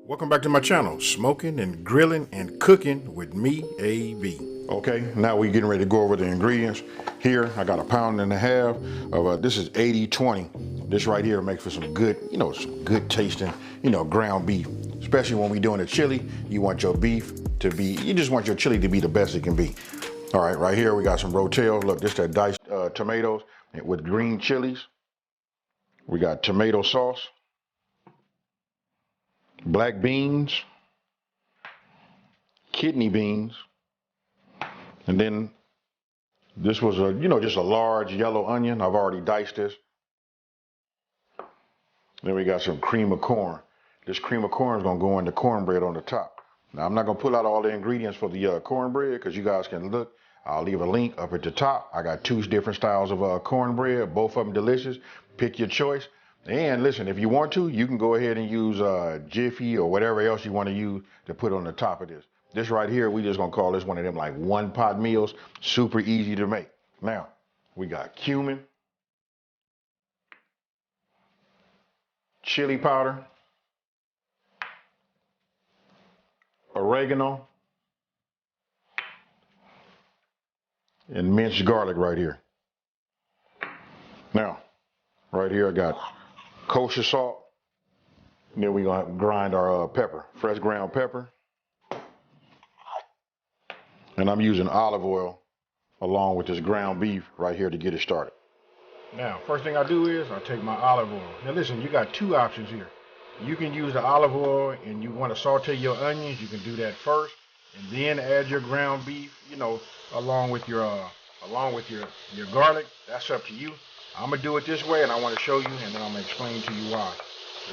Welcome back to my channel, Smoking and Grilling and Cooking with me, AB. Okay, now we're getting ready to go over the ingredients. Here, I got 1.5 pounds of, this is 80-20. This right here makes for some good, some good tasting, ground beef. Especially when we're doing a chili, you want your beef to be, you just want your chili to be the best it can be. All right, right here we got some rotel. Look, this that diced tomatoes with green chilies. We got tomato sauce, black beans, kidney beans, and then this was a, just a large yellow onion. I've already diced this. Then we got some cream of corn. This cream of corn is gonna go in the cornbread on the top. Now I'm not gonna pull out all the ingredients for the cornbread because you guys can look. I'll leave a link up at the top. I got 2 different styles of cornbread, both of them delicious. Pick your choice. And listen, if you want to, you can go ahead and use Jiffy or whatever else you want to use to put on the top of this. This right here, we just gonna call this one of them like one-pot meals. Super easy to make. Now, we got cumin, chili powder, oregano, and minced garlic right here. Now, right here I got kosher salt. And then we're gonna grind our pepper, fresh ground pepper. And I'm using olive oil along with this ground beef right here to get it started. Now, first thing I do is I take my olive oil. Now listen, you got 2 options here. You can use the olive oil and you want to saute your onions, you can do that first, and then add your ground beef, along with your garlic. That's up to you. I'm gonna do it this way, and I want to show you, and then I'm gonna explain to you why.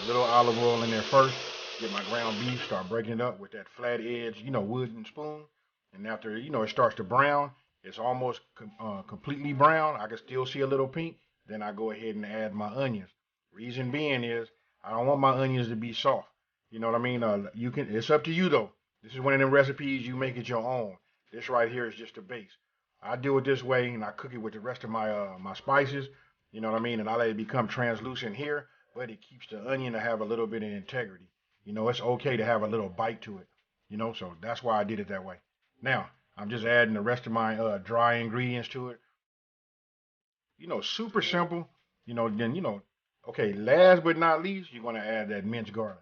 A little olive oil in there first. Get my ground beef, start breaking it up with that flat edge, wooden spoon. And after, it starts to brown, it's almost completely brown. I can still see a little pink. Then I go ahead and add my onions. Reason being is I don't want my onions to be soft. You know what I mean? It's up to you though. This is one of them recipes you make it your own. This right here is just a base. I do it this way, and I cook it with the rest of my my spices. You know what I mean? And I let it become translucent here, but it keeps the onion to have a little bit of integrity. It's okay to have a little bite to it. So that's why I did it that way. Now, I'm just adding the rest of my dry ingredients to it. Super simple. Okay, last but not least, you're going to add that minced garlic.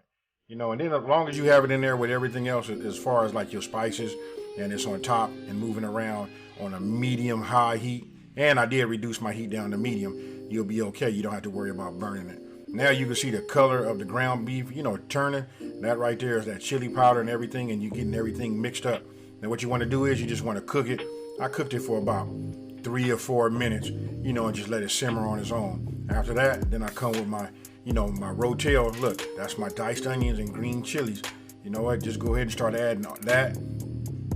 And then as long as you have it in there with everything else, as far as like your spices, and it's on top and moving around on a medium-high heat, and I did reduce my heat down to medium, you'll be okay. You don't have to worry about burning it. Now you can see the color of the ground beef, turning. That right there is that chili powder and everything, and you're getting everything mixed up. Now what you want to do is you just want to cook it. I cooked it for about 3 or 4 minutes, and just let it simmer on its own. After that, then I come with my, my rotel. Look, that's my diced onions and green chilies. You know what? Just go ahead and start adding that.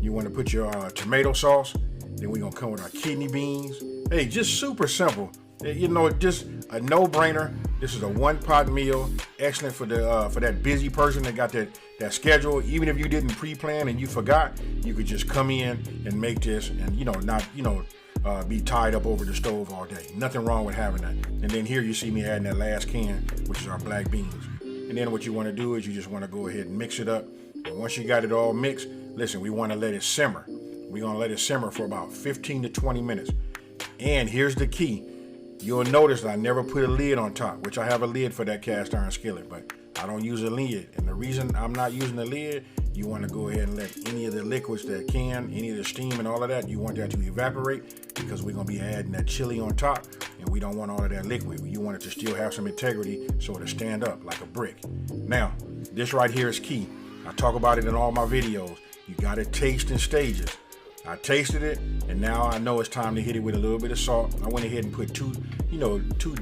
You want to put your tomato sauce. Then we're gonna come with our kidney beans. Hey, just super simple. Just a no-brainer. This is a one-pot meal, excellent for that busy person that got that schedule. Even if you didn't pre-plan and you forgot, you could just come in and make this, and not be tied up over the stove all day. Nothing wrong with having that. And then here you see me adding that last can, which is our black beans. And then what you want to do is you just want to go ahead and mix it up. And once you got it all mixed, listen, we want to let it simmer. We're gonna let it simmer for about 15 to 20 minutes. And here's the key. You'll notice that I never put a lid on top, which I have a lid for that cast iron skillet, but I don't use a lid. And the reason I'm not using the lid, you want to go ahead and let any of the liquids any of the steam and all of that, you want that to evaporate, because we're going to be adding that chili on top, and we don't want all of that liquid. You want it to still have some integrity so it'll stand up like a brick. Now, this right here is key. I talk about it in all my videos. You got to taste in stages. I tasted it, and now I know it's time to hit it with a little bit of salt. I went ahead and put 2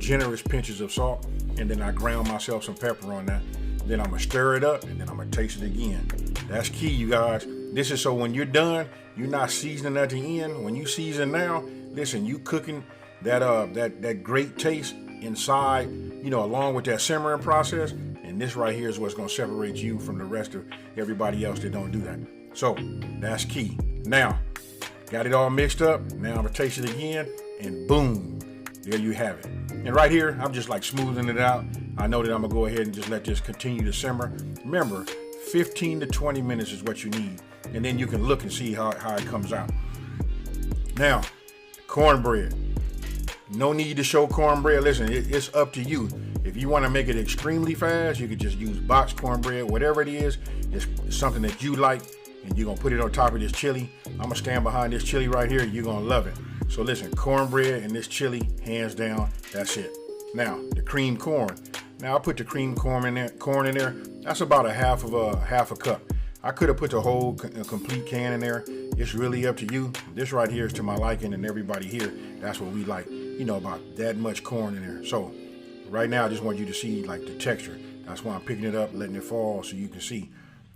generous pinches of salt, and then I ground myself some pepper on that. Then I'm gonna stir it up, and then I'm gonna taste it again. That's key, you guys. This is so when you're done, you're not seasoning at the end. When you season now, listen, you cooking that great taste inside, along with that simmering process. And this right here is what's gonna separate you from the rest of everybody else that don't do that. So that's key. Now, got it all mixed up. Now I'm gonna taste it again, and boom, there you have it. And right here, I'm just like smoothing it out. I know that I'm gonna go ahead and just let this continue to simmer. Remember, 15 to 20 minutes is what you need. And then you can look and see how it comes out. Now, cornbread. No need to show cornbread. Listen, it's up to you. If you want to make it extremely fast, you could just use boxed cornbread, whatever it is. It's something that you like, and you're going to put it on top of this chili. I'm going to stand behind this chili right here. You're going to love it. So listen, cornbread and this chili, hands down, that's it. Now, the creamed corn. Now, I put the creamed corn in there. That's about a half a cup. I could have put the whole complete can in there. It's really up to you. This right here is to my liking, and everybody here, that's what we like. You know, about that much corn in there. So right now, I just want you to see like the texture. That's why I'm picking it up, letting it fall so you can see.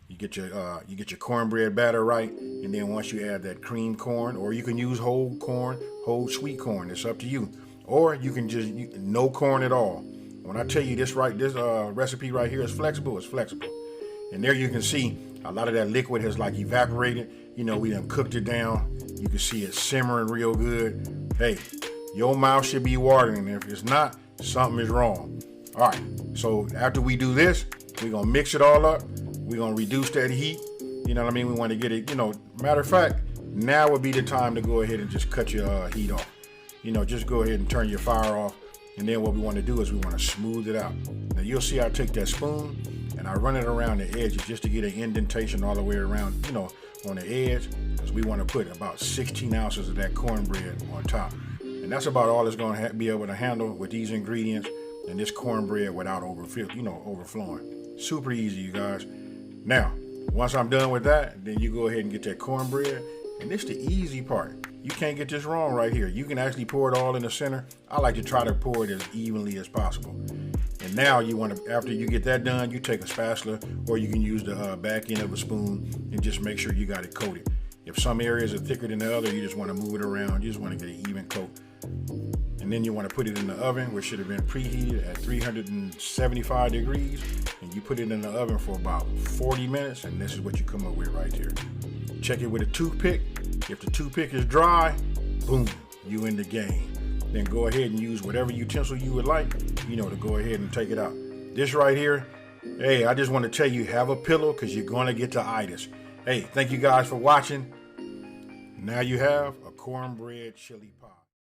You get your cornbread batter right, and then once you add that creamed corn, or you can use whole corn, whole sweet corn. It's up to you. Or you can just no corn at all. When I tell you this recipe right here is flexible, it's flexible. And there you can see a lot of that liquid has like evaporated. You know, we done cooked it down. You can see it simmering real good. Hey, your mouth should be watering. If it's not, something is wrong. All right, so after we do this, we're gonna mix it all up. We're gonna reduce that heat. You know what I mean? We wanna get it, matter of fact, now would be the time to go ahead and just cut your heat off. Just go ahead and turn your fire off. And then what we wanna do is we wanna smooth it out. Now you'll see I take that spoon and I run it around the edges just to get an indentation all the way around, on the edge, because we want to put about 16 ounces of that cornbread on top. And that's about all it's going to be able to handle with these ingredients and this cornbread without overflowing. Super easy, you guys. Now, once I'm done with that, then you go ahead and get that cornbread. And this is the easy part. You can't get this wrong right here. You can actually pour it all in the center. I like to try to pour it as evenly as possible. And now you want to, after you get that done, you take a spatula, or you can use the back end of a spoon and just make sure you got it coated. If some areas are thicker than the other, you just want to move it around. You just want to get an even coat. And then you want to put it in the oven, which should have been preheated at 375 degrees. And you put it in the oven for about 40 minutes, and this is what you come up with right here. Check it with a toothpick. If the toothpick is dry, boom, you in the game. Then go ahead and use whatever utensil you would like, to go ahead and take it out. This right here, hey, I just want to tell you, have a pillow because you're going to get the itis. Hey, thank you guys for watching. Now you have a cornbread chili pie.